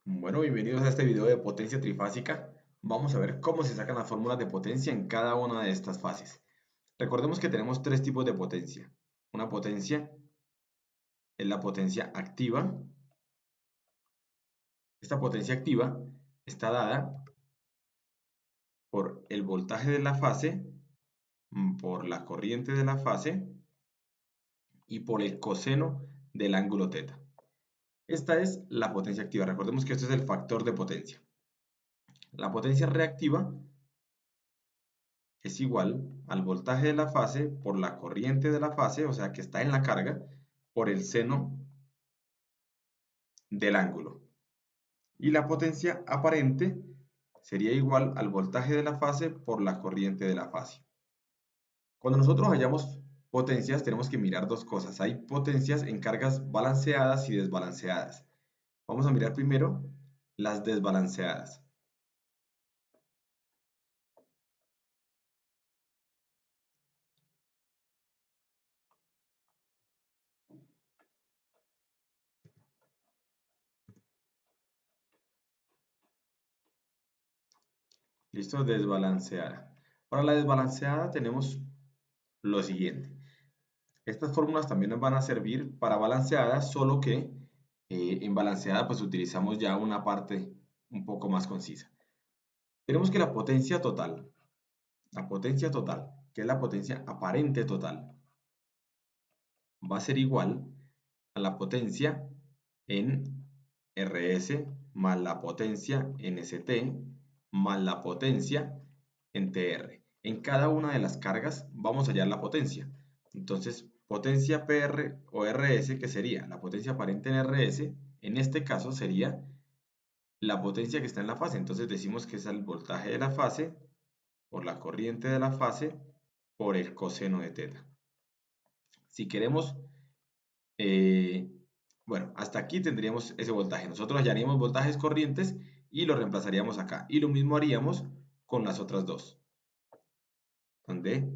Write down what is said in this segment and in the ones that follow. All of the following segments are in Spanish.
Bueno, bienvenidos a este video de potencia trifásica. Vamos a ver cómo se sacan las fórmulas de potencia en cada una de estas fases. Recordemos que tenemos tres tipos de potencia. Una potencia es la potencia activa. Esta potencia activa está dada por el voltaje de la fase, por la corriente de la fase y por el coseno del ángulo θ. Esta es la potencia activa. Recordemos que esto es el factor de potencia. La potencia reactiva es igual al voltaje de la fase por la corriente de la fase, o sea que está en la carga, por el seno del ángulo. Y la potencia aparente sería igual al voltaje de la fase por la corriente de la fase. Cuando nosotros hallamos potencias, tenemos que mirar dos cosas. Hay potencias en cargas balanceadas y desbalanceadas. Vamos a mirar primero las desbalanceadas. ¿Listo? Desbalanceada. Para la desbalanceada tenemos lo siguiente. Estas fórmulas también nos van a servir para balanceada, solo que en balanceada pues utilizamos ya una parte un poco más concisa. Tenemos que la potencia total, que es la potencia aparente total, va a ser igual a la potencia en Rs más la potencia en St más la potencia en Tr. En cada una de las cargas vamos a hallar la potencia. Entonces, potencia PR o Rs, que sería la potencia aparente en Rs, en este caso sería la potencia que está en la fase. Entonces decimos que es el voltaje de la fase por la corriente de la fase por el coseno de θ. Si queremos, bueno, hasta aquí tendríamos ese voltaje. Nosotros hallaríamos voltajes corrientes y lo reemplazaríamos acá. Y lo mismo haríamos con las otras dos, donde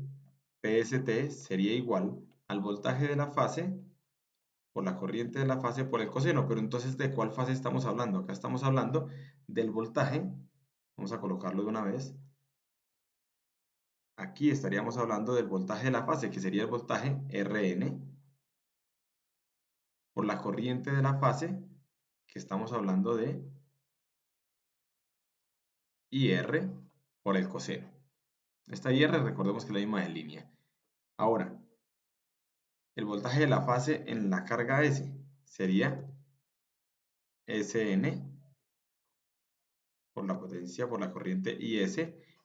PST sería igual al voltaje de la fase por la corriente de la fase por el coseno. Pero entonces, ¿de cuál fase estamos hablando? Acá estamos hablando del voltaje. Vamos a colocarlo de una vez. Aquí estaríamos hablando del voltaje de la fase, que sería el voltaje Rn, por la corriente de la fase, que estamos hablando de IR por el coseno. Esta IR, recordemos que es la misma de línea. Ahora, el voltaje de la fase en la carga S sería Sn por la potencia por la corriente IS.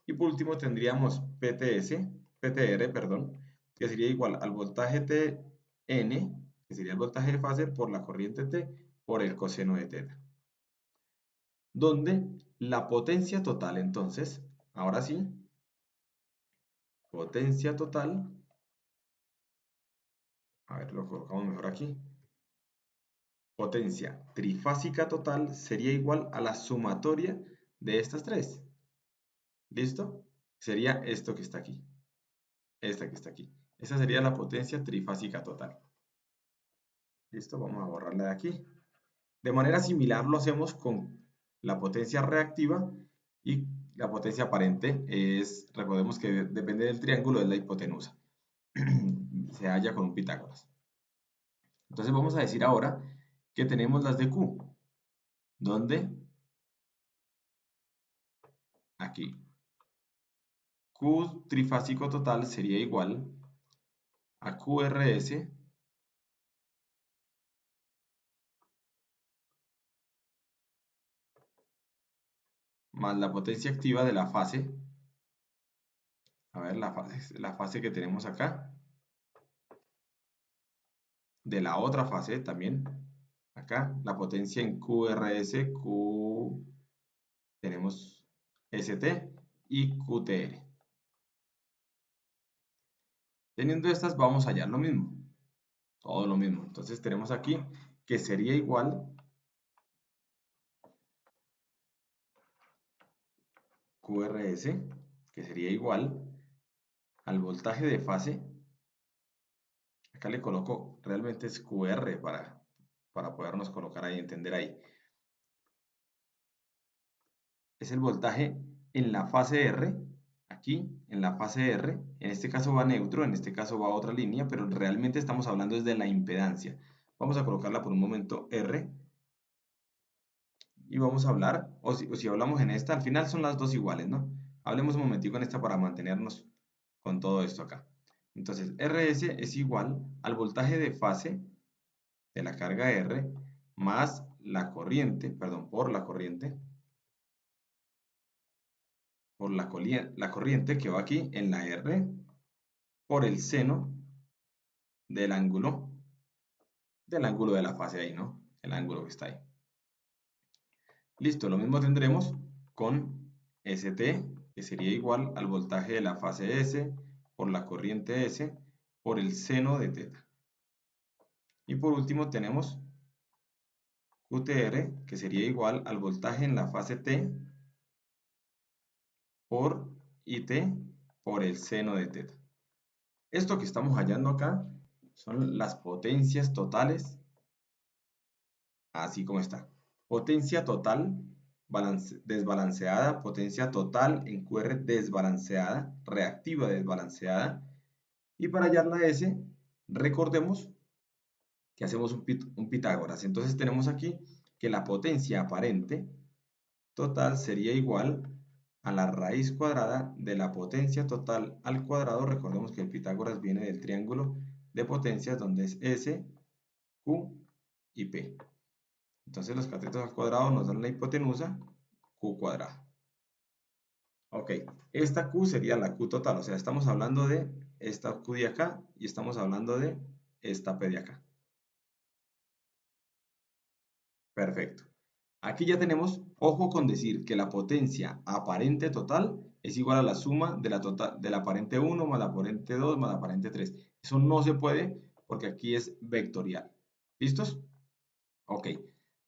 Y por último tendríamos PTR, perdón, que sería igual al voltaje Tn, que sería el voltaje de fase por la corriente T por el coseno de θ. Donde la potencia total, entonces, ahora sí, potencia total, a ver, lo colocamos mejor aquí, potencia trifásica total sería igual a la sumatoria de estas tres. ¿Listo? Sería esto que está aquí. Esta que está aquí. Esa sería la potencia trifásica total. ¿Listo? Vamos a borrarla de aquí. De manera similar lo hacemos con la potencia reactiva y la potencia aparente. Recordemos que depende del triángulo, es la hipotenusa. Se halla con un Pitágoras. Entonces vamos a decir ahora que tenemos las de Q. ¿Dónde? Aquí. Q trifásico total sería igual a QRS más la potencia activa de la fase. A ver, la fase que tenemos acá. De la otra fase también. Acá, la potencia en QRS, tenemos ST y QTR. Teniendo estas, vamos a hallar lo mismo. Todo lo mismo. Entonces tenemos aquí que sería igual QRS, que sería igual al voltaje de fase. Acá le coloco, realmente es QR para podernos colocar ahí, entender ahí. es el voltaje en la fase R, aquí, en la fase R, en este caso va neutro, en este caso va otra línea, pero realmente estamos hablando desde la impedancia. Vamos a colocarla por un momento R, y vamos a hablar, o si hablamos en esta, al final son las dos iguales, ¿no? Hablemos un momentico en esta para mantenernos con todo esto acá. Entonces, RS es igual al voltaje de fase de la carga R más la corriente, perdón, por la corriente que va aquí en la R por el seno del ángulo de la fase ahí, ¿no? El ángulo que está ahí. Listo, lo mismo tendremos con ST, que sería igual al voltaje de la fase S por la corriente S por el seno de θ. Y por último tenemos QTR, que sería igual al voltaje en la fase T por IT por el seno de θ. Esto que estamos hallando acá son las potencias totales, así como está. Potencia total desbalanceada, potencia total en QR desbalanceada, reactiva desbalanceada. Y para hallar la S, recordemos que hacemos un Pitágoras. Entonces tenemos aquí que la potencia aparente total sería igual a la raíz cuadrada de la potencia total al cuadrado. Recordemos que el Pitágoras viene del triángulo de potencias donde es S, Q y P. Entonces los catetos al cuadrado nos dan la hipotenusa Q cuadrado. Ok, esta Q sería la Q total, o sea, estamos hablando de esta Q de acá y estamos hablando de esta P de acá. Perfecto. Aquí ya tenemos, ojo con decir que la potencia aparente total es igual a la suma de la aparente 1 más la aparente 2 más la aparente 3. Eso no se puede porque aquí es vectorial. ¿Listos? Ok.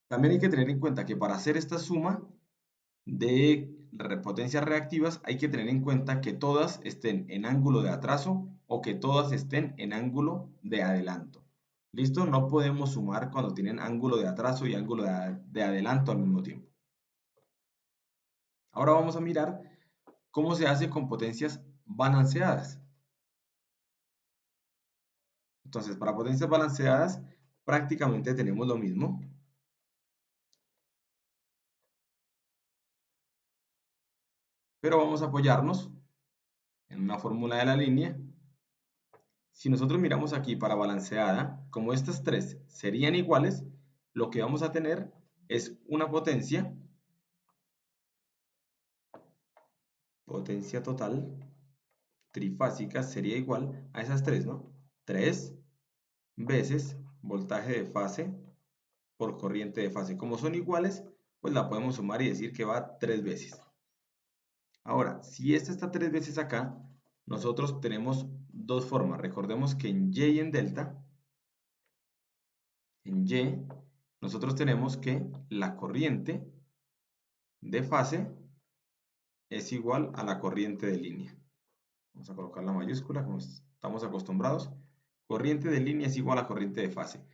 También hay que tener en cuenta que para hacer esta suma de potencias reactivas hay que tener en cuenta que todas estén en ángulo de atraso o que todas estén en ángulo de adelanto. ¿Listo? No podemos sumar cuando tienen ángulo de atraso y ángulo de adelanto al mismo tiempo. Ahora vamos a mirar cómo se hace con potencias balanceadas. Entonces, para potencias balanceadas prácticamente tenemos lo mismo. Pero vamos a apoyarnos en una fórmula de la línea. Si nosotros miramos aquí para balanceada, como estas tres serían iguales, lo que vamos a tener es una potencia total trifásica sería igual a esas tres, ¿no? 3 veces voltaje de fase por corriente de fase. Como son iguales, pues la podemos sumar y decir que va 3 veces. Ahora, si esta está 3 veces acá, nosotros tenemos dos formas. Recordemos que en Y y en delta, en Y, nosotros tenemos que la corriente de fase es igual a la corriente de línea. Vamos a colocar la mayúscula como estamos acostumbrados. Corriente de línea es igual a corriente de fase.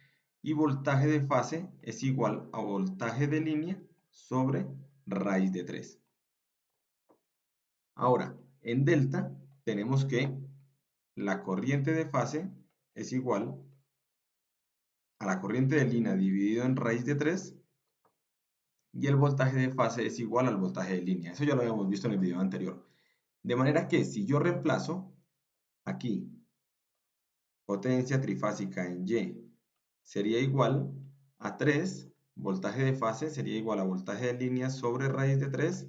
Y voltaje de fase es igual a voltaje de línea sobre raíz de 3. Ahora, en delta tenemos que la corriente de fase es igual a la corriente de línea dividido en raíz de 3 y el voltaje de fase es igual al voltaje de línea. Eso ya lo habíamos visto en el video anterior. De manera que si yo reemplazo aquí potencia trifásica en Y sería igual a 3, voltaje de fase sería igual a voltaje de línea sobre raíz de 3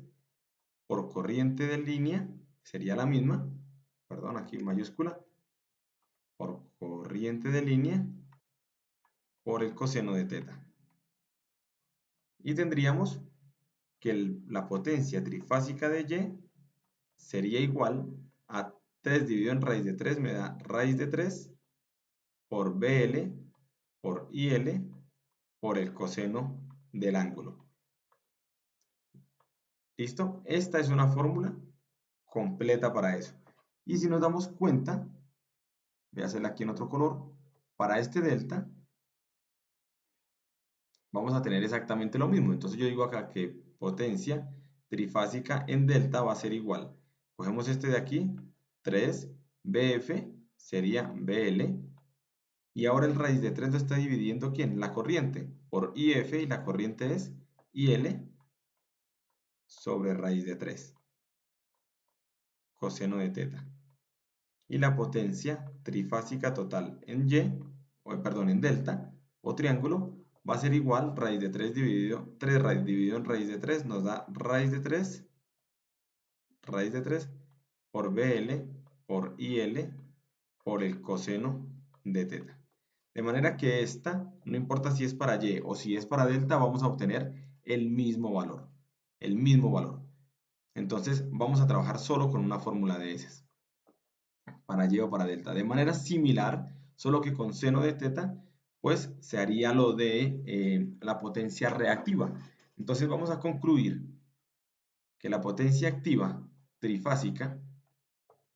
por corriente de línea, sería la misma, perdón, aquí en mayúscula, por corriente de línea por el coseno de θ. Y tendríamos que la potencia trifásica de Y sería igual a 3 dividido en raíz de 3 me da raíz de 3 por BL por IL por el coseno del ángulo. ¿Listo? Esta es una fórmula completa para eso. Y si nos damos cuenta, voy a hacerla aquí en otro color, para este delta vamos a tener exactamente lo mismo. Entonces yo digo acá que potencia trifásica en delta va a ser igual. Cogemos este de aquí, 3, BF sería BL. Y ahora el raíz de 3 lo está dividiendo ¿quién? La corriente por IF, y la corriente es IL sobre raíz de 3, coseno de teta. Y la potencia trifásica total en en delta o triángulo va a ser igual raíz de 3 dividido 3 raíz dividido en raíz de 3 nos da raíz de 3 por BL por IL por el coseno de teta. De manera que esta, no importa si es para Y o si es para delta, vamos a obtener el mismo valor. El mismo valor. Entonces vamos a trabajar solo con una fórmula de esas, para Y o para delta. De manera similar, solo que con seno de teta, pues se haría lo de la potencia reactiva. Entonces vamos a concluir que la potencia activa trifásica,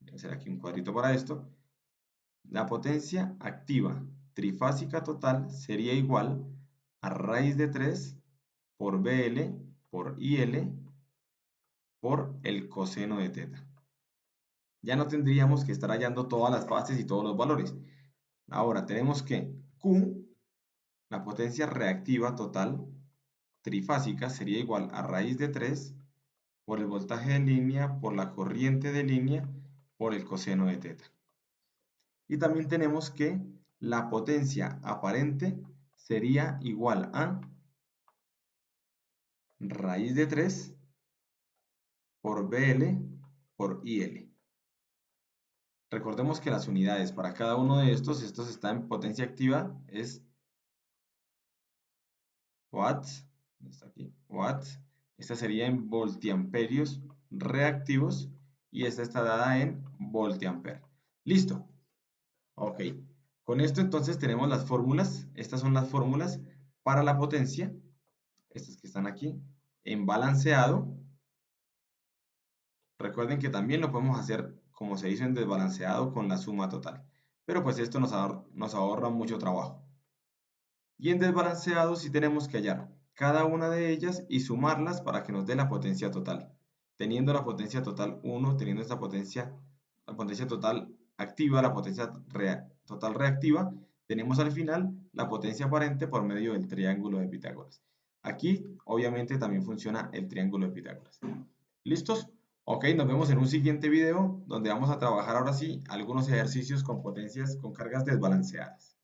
voy a hacer aquí un cuadrito para esto, la potencia activa trifásica total sería igual a raíz de 3 por BL por IL por el coseno de teta. Ya no tendríamos que estar hallando todas las bases y todos los valores. Ahora tenemos que Q, la potencia reactiva total trifásica, sería igual a raíz de 3 por el voltaje de línea por la corriente de línea por el coseno de teta. Y también tenemos que la potencia aparente sería igual a raíz de 3 por BL por IL. Recordemos que las unidades para cada uno de estos está en potencia activa, es watts, está aquí, watts. Esta sería en voltiamperios reactivos y esta está dada en voltiampere. Listo. Ok. Con esto entonces tenemos las fórmulas. Estas son las fórmulas para la potencia. Estas que están aquí. En balanceado. Recuerden que también lo podemos hacer como se hizo en desbalanceado con la suma total. Pero pues esto nos ahorra mucho trabajo. Y en desbalanceado sí tenemos que hallar cada una de ellas y sumarlas para que nos dé la potencia total. Teniendo la potencia total 1, teniendo esta potencia, la potencia total activa, la potencia total reactiva, tenemos al final la potencia aparente por medio del triángulo de Pitágoras. Aquí obviamente también funciona el triángulo de Pitágoras. ¿Listos? Ok, nos vemos en un siguiente video donde vamos a trabajar ahora sí algunos ejercicios con potencias con cargas desbalanceadas.